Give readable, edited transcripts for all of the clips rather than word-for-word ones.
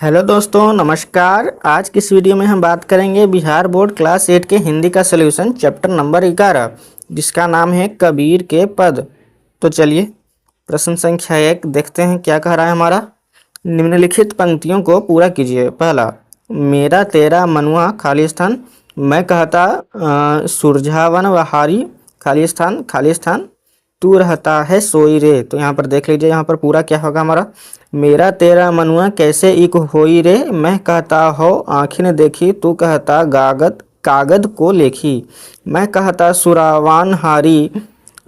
Hello दोस्तों, नमस्कार। आज की इस वीडियो में हम बात करेंगे बिहार बोर्ड क्लास 8 के हिंदी का सॉल्यूशन चैप्टर नंबर 11, जिसका नाम है कबीर के पद। तो चलिए प्रश्न संख्या 1 देखते हैं क्या कह रहा है हमारा। निम्नलिखित पंक्तियों को पूरा कीजिए। पहला, मेरा तेरा मनुआ खाली स्थान, मैं कहता सुरझावन बहारी खाली स्थान, तू रहता है सोई रे। तो यहाँ पर देख लीजिए, यहाँ पर पूरा क्या होगा हमारा। मेरा तेरा मनुआ कैसे इक होई रे, मैं कहता हो आँखिन देखी, तू कहता कागद को लेखी, मैं कहता सुरावान हारी,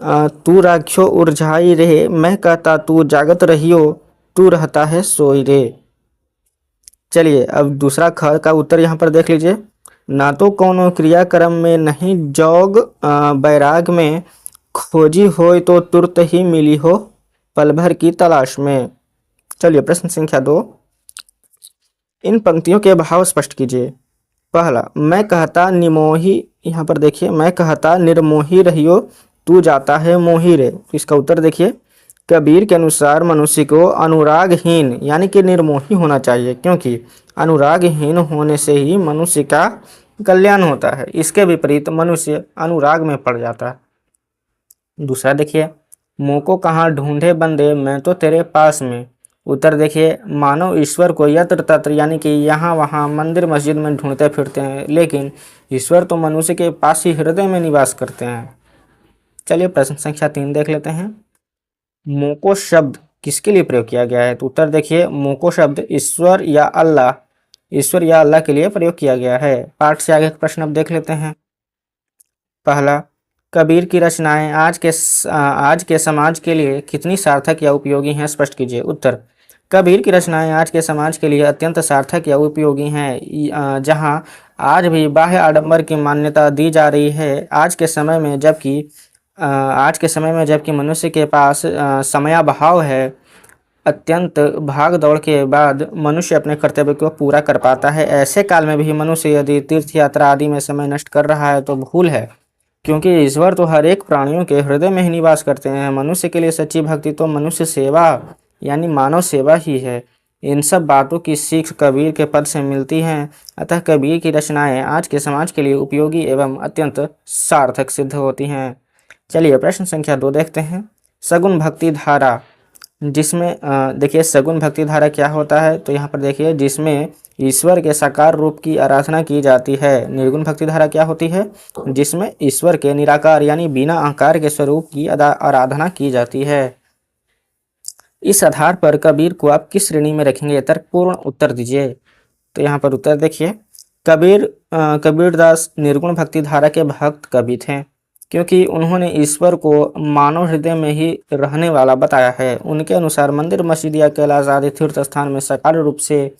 तू राख्यो उरझाई रे, मैं कहता तू जागत रहियो, तू रहता है सोई रे। चलिए अब दूसरा ख का उत्तर यहाँ पर देख लीजिए। ना तो कौनो क्रियाक्रम में नहीं जोग बैराग में, खोजी होय तो तुरत ही मिली हो पल भर की तलाश में। चलिए प्रश्न संख्या 2, इन पंक्तियों के भाव स्पष्ट कीजिए। पहला, मैं कहता निमोही, यहाँ पर देखिए मैं कहता निर्मोही रहियो, तू जाता है मोही रे। इसका उत्तर देखिए, कबीर के अनुसार मनुष्य को अनुरागहीन यानी कि निर्मोही होना चाहिए, क्योंकि अनुरागहीन होने से ही मनुष्य का कल्याण होता है। इसके विपरीत मनुष्य अनुराग में पड़ जाता है। दूसरा देखिए, मुँह को कहाँ ढूंढे बंदे, मैं तो तेरे पास में। उत्तर देखिए, मानव ईश्वर को यत्र तत्र यानी कि यहाँ वहाँ मंदिर मस्जिद में ढूंढते फिरते हैं, लेकिन ईश्वर तो मनुष्य के पास ही हृदय में निवास करते हैं। चलिए प्रश्न संख्या 3 देख लेते हैं। मोको शब्द किसके लिए प्रयोग किया गया है। तो उत्तर देखिए, मोको शब्द ईश्वर या अल्लाह के लिए प्रयोग किया गया है। पाठ से आगे प्रश्न अब देख लेते हैं। पहला, कबीर की रचनाएं आज के समाज के लिए कितनी सार्थक या उपयोगी हैं, स्पष्ट कीजिए। उत्तर, कबीर की रचनाएं आज के समाज के लिए अत्यंत सार्थक या उपयोगी हैं। जहां आज भी बाह्य आडंबर की मान्यता दी जा रही है, आज के समय में जबकि मनुष्य के पास समयाभाव है, अत्यंत भाग दौड़ के बाद मनुष्य अपने कर्तव्य को पूरा कर पाता है। ऐसे काल में भी मनुष्य यदि तीर्थ यात्रा आदि में समय नष्ट कर रहा है तो भूल है, क्योंकि ईश्वर तो हर एक प्राणियों के हृदय में ही निवास करते हैं। मनुष्य के लिए सच्ची भक्ति तो मनुष्य सेवा यानी मानव सेवा ही है। इन सब बातों की सीख कबीर के पद से मिलती हैं। अतः कबीर की रचनाएं आज के समाज के लिए उपयोगी एवं अत्यंत सार्थक सिद्ध होती हैं। चलिए प्रश्न संख्या 2 देखते हैं। सगुण भक्ति धारा, जिसमें देखिए सगुण भक्ति धारा क्या होता है। तो यहाँ पर देखिए, जिसमें ईश्वर के साकार रूप की आराधना की जाती है। निर्गुण भक्ति धारा क्या होती है, जिसमें ईश्वर के निराकार यानी बिना आकार के स्वरूप की आराधना की जाती है। इस आधार पर कबीर को आप किस श्रेणी में रखेंगे, तर्कपूर्ण उत्तर दीजिए। तो यहाँ पर उत्तर देखिए, कबीरदास निर्गुण भक्ति धारा के भक्त कवि थे, क्योंकि उन्होंने ईश्वर को मानव हृदय में ही रहने वाला बताया है। उनके अनुसार मंदिर मस्जिद या कैलाश आदि तीर्थ स्थान में साकार रूप से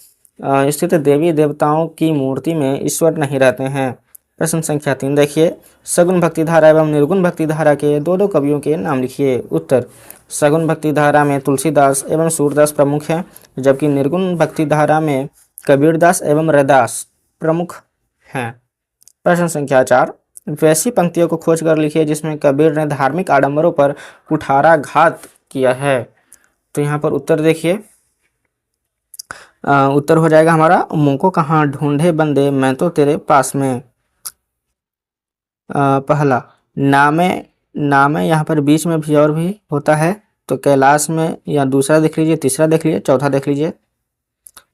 स्थित देवी देवताओं की मूर्ति में ईश्वर नहीं रहते हैं। प्रश्न संख्या 3 देखिए, सगुण भक्ति धारा एवं निर्गुण भक्ति धारा के दो कवियों के नाम लिखिए। उत्तर, सगुण भक्ति धारा में तुलसीदास एवं सूरदास प्रमुख हैं, जबकि निर्गुण भक्ति धारा में कबीरदास एवं रैदास प्रमुख हैं। प्रश्न संख्या 4, वैसी पंक्तियों को खोज कर लिखिए जिसमें कबीर ने धार्मिक आडंबरों पर कुठाराघात किया है। तो यहाँ पर उत्तर देखिए, उत्तर हो जाएगा हमारा, मुँह को कहाँ ढूंढे बंदे, मैं तो तेरे पास में। पहला, नामे यहाँ पर बीच में भी और भी होता है, तो कैलाश में, या दूसरा देख लीजिए, तीसरा देख लीजिए, चौथा देख लीजिए।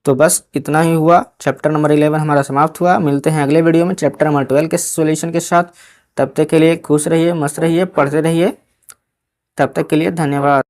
तो बस इतना ही हुआ। चैप्टर नंबर 11 हमारा समाप्त हुआ। मिलते हैं अगले वीडियो में चैप्टर नंबर 12 के सॉल्यूशन के साथ। तब तक के लिए खुश रहिए, मस्त रहिए, पढ़ते रहिए। तब तक के लिए धन्यवाद।